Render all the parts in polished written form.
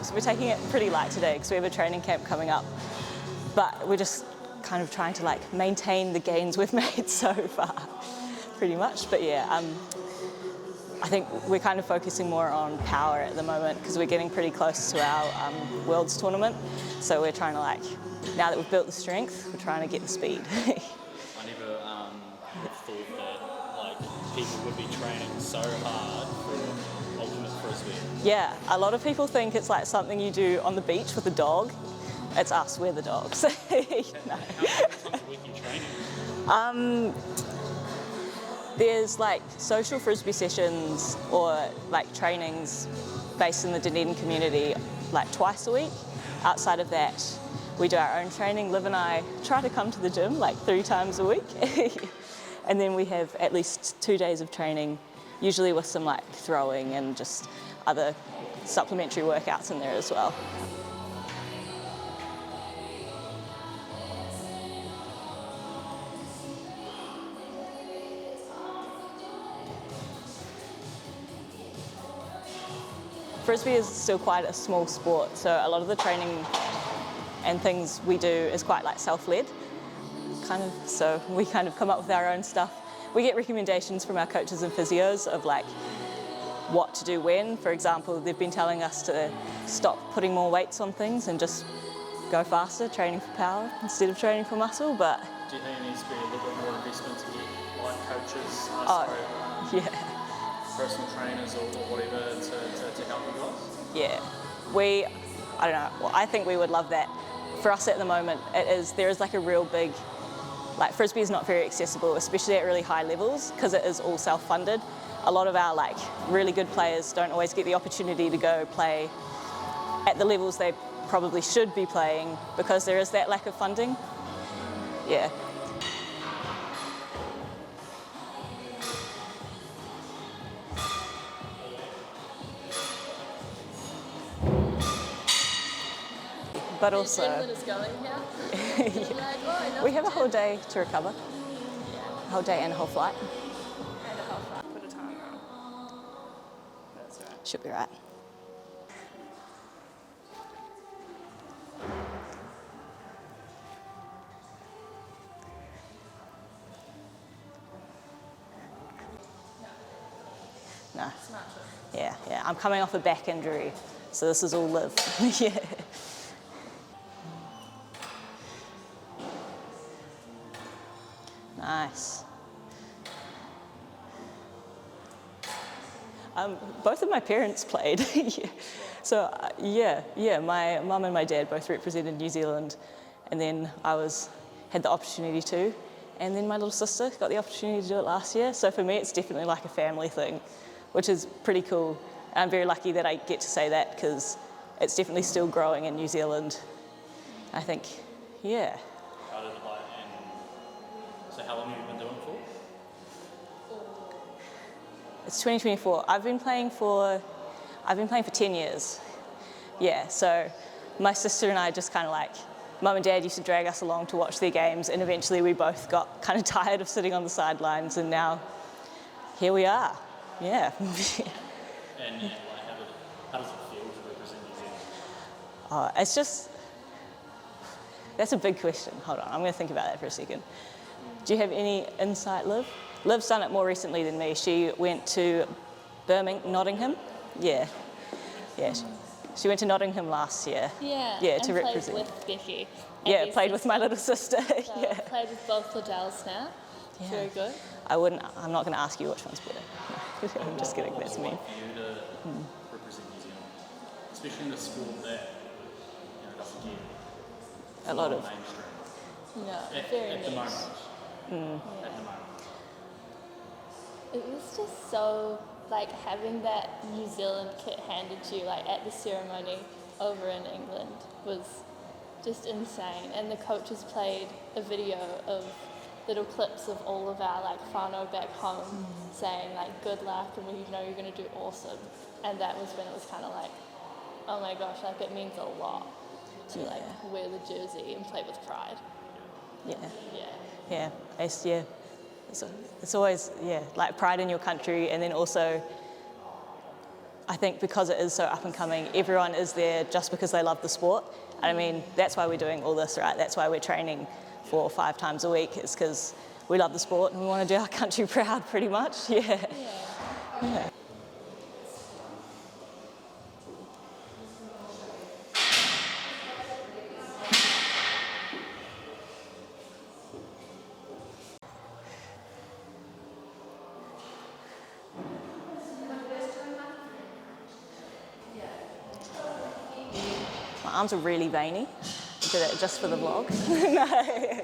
So we're taking it pretty light today because we have a training camp coming up, but we're just kind of trying to like maintain the gains we've made so far, pretty much. But yeah, I think we're kind of focusing more on power at the moment because we're getting pretty close to our Worlds tournament. So we're trying to like, now that we've built the strength, we're trying to get the speed. I never thought that like people would be training so hard for ultimate Frisbee. Yeah, a lot of people think it's like something you do on the beach with a dog. It's us, we're the dogs. No. How many times a week are you training? There's like social Frisbee sessions or like trainings based in the Dunedin community like twice a week. Outside of that, we do our own training. Liv and I try to come to the gym like 3 times a week. And then we have at least 2 days of training, usually with some like throwing and just other supplementary workouts in there as well. Frisbee is still quite a small sport, so a lot of the training and things we do is quite like self-led, kind of, so we kind of come up with our own stuff. We get recommendations from our coaches and physios of like what to do when. For example, they've been telling us to stop putting more weights on things and just go faster, training for power instead of training for muscle, but... Do you think it needs to be a little bit more investment to get like coaches, yeah. personal trainers or whatever to help you guys? Yeah, I don't know, well, I think we would love that. For us at the moment, there is like a real big, like Frisbee is not very accessible, especially at really high levels, because it is all self-funded. A lot of our like really good players don't always get the opportunity to go play at the levels they probably should be playing because there is that lack of funding. Yeah. But also, is going here. yeah. Like, oh, We have a whole day to recover. A whole day and a whole flight. And a whole flight. Put a time on. That's right. Should be right. No. Yeah, I'm coming off a back injury, so this is all Liv. Yeah. Nice. Both of my parents played. Yeah. So yeah, my mum and my dad both represented New Zealand, and then I had the opportunity to, and then my little sister got the opportunity to do it last year. So for me, it's definitely like a family thing, which is pretty cool. And I'm very lucky that I get to say that because it's definitely still growing in New Zealand. I think, yeah. How did it like, and so how long have you been doing it for? It's 2024. I've been playing for 10 years. Yeah, so my sister and I just kind of like, Mum and Dad used to drag us along to watch their games, and eventually we both got kind of tired of sitting on the sidelines, and now here we are. Yeah. And like, how does it feel to represent New Zealand? It's just, That's a big question. Hold on, I'm going to think about that for a second. Do you have any insight, Liv? Liv's done it more recently than me. She went to Nottingham. Yeah. She went to Nottingham last year. Yeah, Yeah, and to played represent. with Becky. Yeah, played with my little sister. So Yeah. played with both Liddells now. Yeah. Very good. I'm not going to ask you which one's better. I'm just kidding, that's me. For you to represent New Zealand, especially in a sport that doesn't get A lot of. mainstream. No, very At the niche. moment. Yeah. At the moment. It was just so, like, having that New Zealand kit handed to you, like, at the ceremony over in England was just insane. And the coaches played a video of little clips of all of our, like, whānau back home saying, like, good luck and we know you're going to do awesome. And that was when it was kind of like, oh my gosh, like, it means a lot to, like, wear the jersey and play with pride. Yeah. Yeah. Yeah. It's always, like pride in your country, and then also I think because it is so up and coming, everyone is there just because they love the sport. And I mean, that's why we're doing all this, right? That's why we're training 4 or 5 times a week. It's because we love the sport and we want to do our country proud, pretty much. Yeah. My arms are really veiny. I did it just for the vlog. No.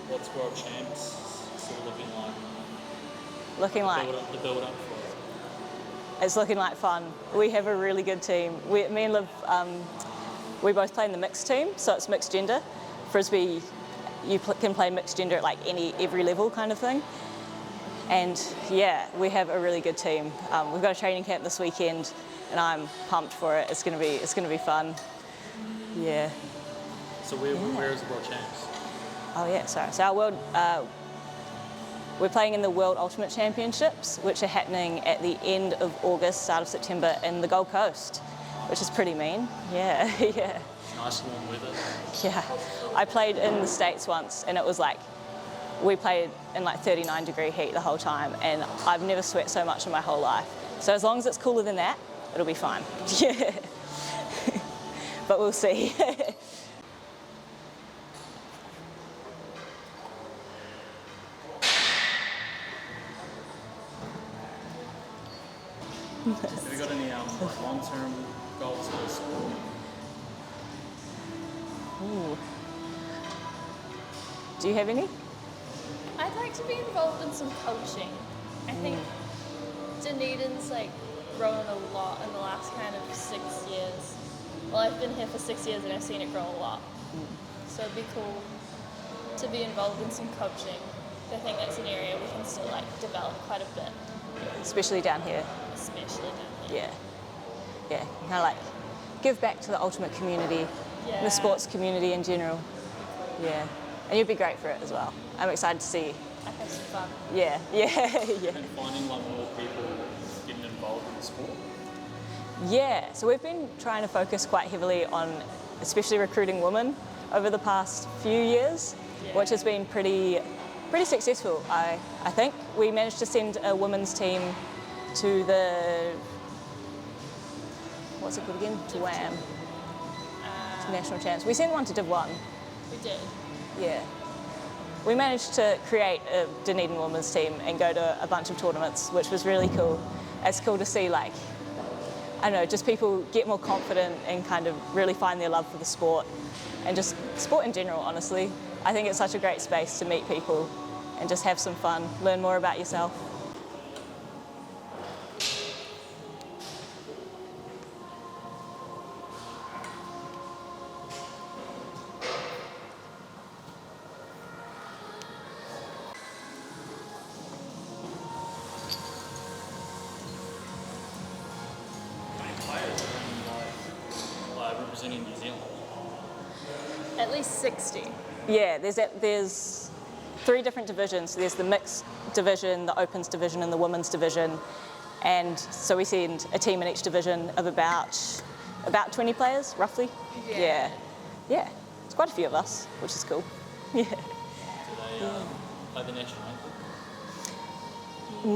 What's World Champs sort of looking like? Looking like The build up for it. it's looking like fun. We have a really good team. Me and Liv, we both play in the mixed team, so it's mixed gender. Frisbee, you can play mixed gender at like every level kind of thing. And yeah, we have a really good team. We've got a training camp this weekend, and I'm pumped for it. It's gonna be fun. Yeah. So where is the World Champs? Oh yeah, sorry. So our world, we're playing in the World Ultimate Championships, which are happening at the end of August, start of September in the Gold Coast, which is pretty mean. Yeah, yeah. Nice warm weather. Yeah. I played in the States once, and it was like, we played in like 39-degree heat the whole time, and I've never sweat so much in my whole life. So as long as it's cooler than that, it'll be fine. Yeah. But we'll see. Have you got any long-term goals for the sport? Ooh. Do you have any? I'd like to be involved in some coaching. I think Dunedin's like grown a lot in the last kind of 6 years. Well, I've been here for 6 years and I've seen it grow a lot. So it'd be cool to be involved in some coaching. I think that's an area we can still like develop quite a bit, Especially down here. especially down here. Yeah. Kind of like give back to the ultimate community, Yeah. the sports community in general. Yeah. And you'd be great for it as well. I'm excited to see you. I have some fun. Yeah. And finding like more people getting involved in the sport? Yeah, so we've been trying to focus quite heavily on especially recruiting women over the past few years, which has been pretty successful, I think. We managed to send a women's team to the, what's it called again? To WAM, to National Champs. We sent one to Div 1. We did. Yeah. We managed to create a Dunedin women's team and go to a bunch of tournaments, which was really cool. It's cool to see, like, I don't know, just people get more confident and kind of really find their love for the sport and just sport in general, honestly. I think it's such a great space to meet people and just have some fun, learn more about yourself. representing New Zealand? At least 60. Yeah, there's 3 different divisions. There's the mixed division, the opens division, and the women's division. And so we send a team in each division of about 20 players, roughly. Yeah. Yeah. It's quite a few of us, which is cool. Yeah. Do they play the national anthem?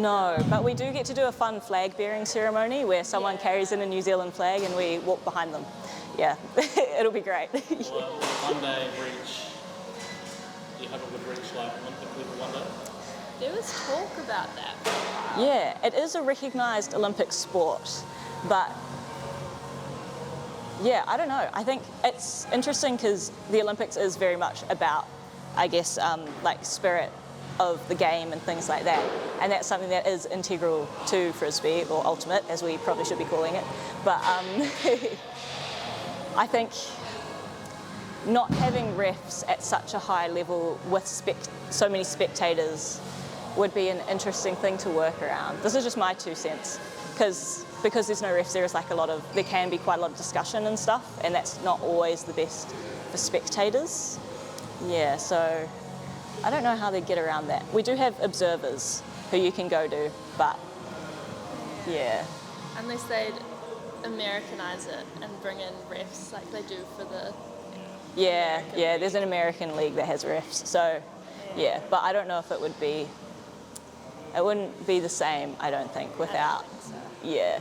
No, but we do get to do a fun flag bearing ceremony where someone carries in a New Zealand flag and we walk behind them. Yeah, it'll be great. Will one day reach, do you hope it would reach like Olympic level one day? There was talk about that for a while. Yeah, it is a recognised Olympic sport, but yeah, I don't know. I think it's interesting because the Olympics is very much about, I guess, like spirit of the game and things like that, and that's something that is integral to Frisbee, or ultimate, as we probably should be calling it. But I think not having refs at such a high level with so many spectators would be an interesting thing to work around. This is just my 2 cents, because there's no refs, there can be quite a lot of discussion and stuff, and that's not always the best for spectators. Yeah, so I don't know how they get around that. We do have observers who you can go to, but yeah. Unless they'd Americanise it and bring in refs like they do for the Yeah, American yeah, league. there's an American league that has refs, so yeah, but I don't know if it wouldn't be the same, I don't think, without, yeah.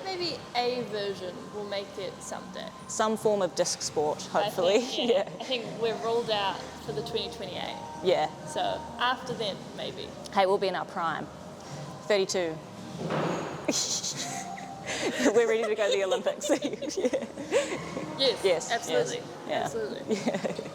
Maybe a version will make it someday. Some form of disc sport, hopefully. I think we're ruled out for the 2028. Yeah. So after then, maybe. Hey, we'll be in our prime. 32. We're ready to go to the Olympics. Yeah. Yes, Yes, absolutely. yes, yeah. Absolutely.